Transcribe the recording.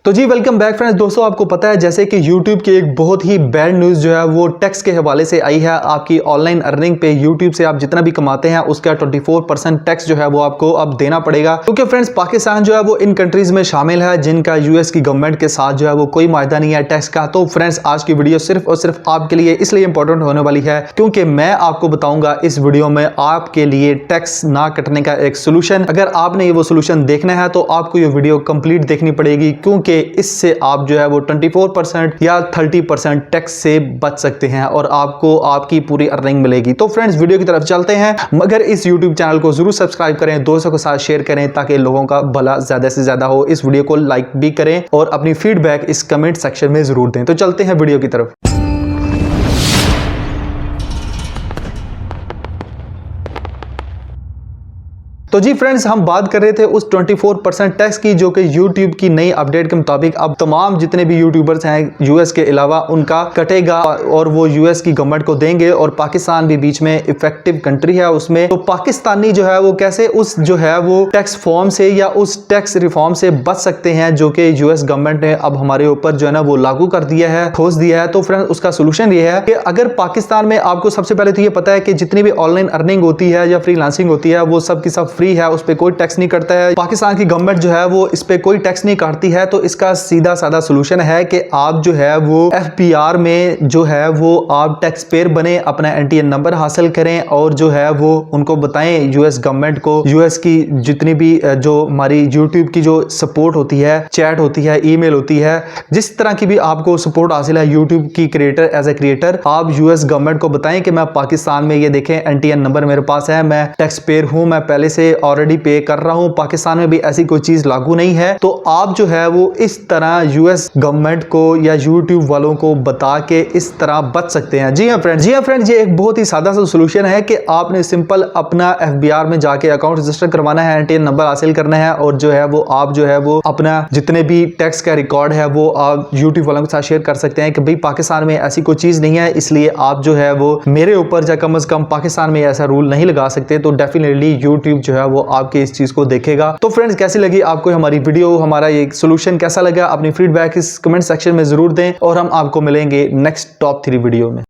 तो जी welcome back friends. दोस्तों आपको पता है जैसे कि YouTube की एक बहुत ही बैड न्यूज़ जो है वो टैक्स के हवाले से आई है। आपकी ऑनलाइन अर्निंग पे YouTube से आप जितना भी कमाते हैं उसका 24% टैक्स जो है वो आपको अब देना पड़ेगा, क्योंकि फ्रेंड्स पाकिस्तान जो है वो इन कंट्रीज में शामिल है जिनका यूएस की गवर्नमेंट के साथ जो है वो कोई मायदा नहीं है टैक्स का। तो फ्रेंड्स आज की वीडियो सिर्फ और सिर्फ आपके लिए इसलिए इंपॉर्टेंट होने वाली है क्योंकि मैं आपको बताऊंगा इस वीडियो में आपके लिए टैक्स ना कटने का एक सोल्यूशन। अगर आपने ये वो सोल्यूशन देखना है तो आपको ये वीडियो कंप्लीट देखनी पड़ेगी, क्योंकि इससे आप जो है वो 24% या 30% टैक्स से बच सकते हैं और आपको आपकी पूरी अर्निंग मिलेगी। तो फ्रेंड्स वीडियो की तरफ चलते हैं, मगर इस यूट्यूब चैनल को जरूर सब्सक्राइब करें, दोस्तों के साथ शेयर करें ताकि लोगों का भला ज्यादा से ज्यादा हो। इस वीडियो को लाइक भी करें और अपनी फीडबैक इस कमेंट सेक्शन में जरूर दें। तो चलते हैं वीडियो की तरफ। तो जी फ्रेंड्स हम बात कर रहे थे उस 24% टैक्स की जो कि YouTube की नई अपडेट के मुताबिक अब तमाम जितने भी यूट्यूबर्स हैं यूएस के अलावा उनका कटेगा और वो यूएस की गवर्नमेंट को देंगे, और पाकिस्तान भी बीच में इफेक्टिव कंट्री है उसमें। तो पाकिस्तानी जो है वो कैसे उस जो है वो टैक्स फॉर्म से या उस टैक्स रिफॉर्म से बच सकते हैं जो कि यूएस गवर्नमेंट ने अब हमारे ऊपर जो है ना वो लागू कर दिया है, ठोस दिया है। तो फ्रेंड्स उसका सोल्यूशन ये है कि अगर पाकिस्तान में आपको सबसे पहले तो ये पता है कि जितनी भी ऑनलाइन अर्निंग होती है या फ्रीलांसिंग होती है वो सब की सब फ्री है, उस पे कोई टैक्स नहीं करता है। पाकिस्तान की गवर्नमेंट जो है वो इस पे कोई टैक्स नहीं काटती है। तो इसका सीधा साधा सोल्यूशन है कि आप जो है वो एफपीआर में जो है वो आप टैक्स पेयर बने, अपना एनटीएन नंबर हासिल करें और जो है वो उनको बताएं यूएस गवर्नमेंट को, यूएस की जितनी भी जो हमारी यूट्यूब की जो सपोर्ट होती है, चैट होती है, ईमेल होती है, जिस तरह की भी आपको सपोर्ट हासिल है यूट्यूब की क्रिएटर एज ए क्रिएटर, आप यूएस गवर्नमेंट को बताएं कि मैं पाकिस्तान में ये देखें एनटीएन नंबर मेरे पास है, मैं टैक्स पेयर हूं, मैं पहले से ऑलरेडी पे कर रहा हूं, पाकिस्तान में भी ऐसी कोई चीज लागू नहीं है। तो आप जो है वो इस तरह यूएस गवर्नमेंट को या यूट्यूब वालों को बता के इस तरह बच सकते हैं। जी हाँ फ्रेंड्स ये एक बहुत ही सादा सा सोल्यूशन है कि आपने सिंपल अपना एफबीआर में जाके अकाउंट रजिस्टर करवाना है, एनटीएन नंबर हासिल करना है और जो है वो आप जो है वो अपना जितने भी टैक्स का रिकॉर्ड है वो आप यूट्यूब वालों के साथ शेयर कर सकते हैं कि भाई पाकिस्तान में ऐसी कोई चीज नहीं है, इसलिए आप जो है वो मेरे ऊपर या कम से कम पाकिस्तान में ऐसा रूल नहीं लगा सकते। तो डेफिनेटली यूट्यूब जो है वो आपके इस चीज को देखेगा। तो फ्रेंड्स कैसी लगी आपको हमारी वीडियो, हमारा ये सोल्यूशन कैसा लगा, अपनी फीडबैक इस कमेंट सेक्शन में जरूर दें और हम आपको मिलेंगे नेक्स्ट टॉप 3 वीडियो में।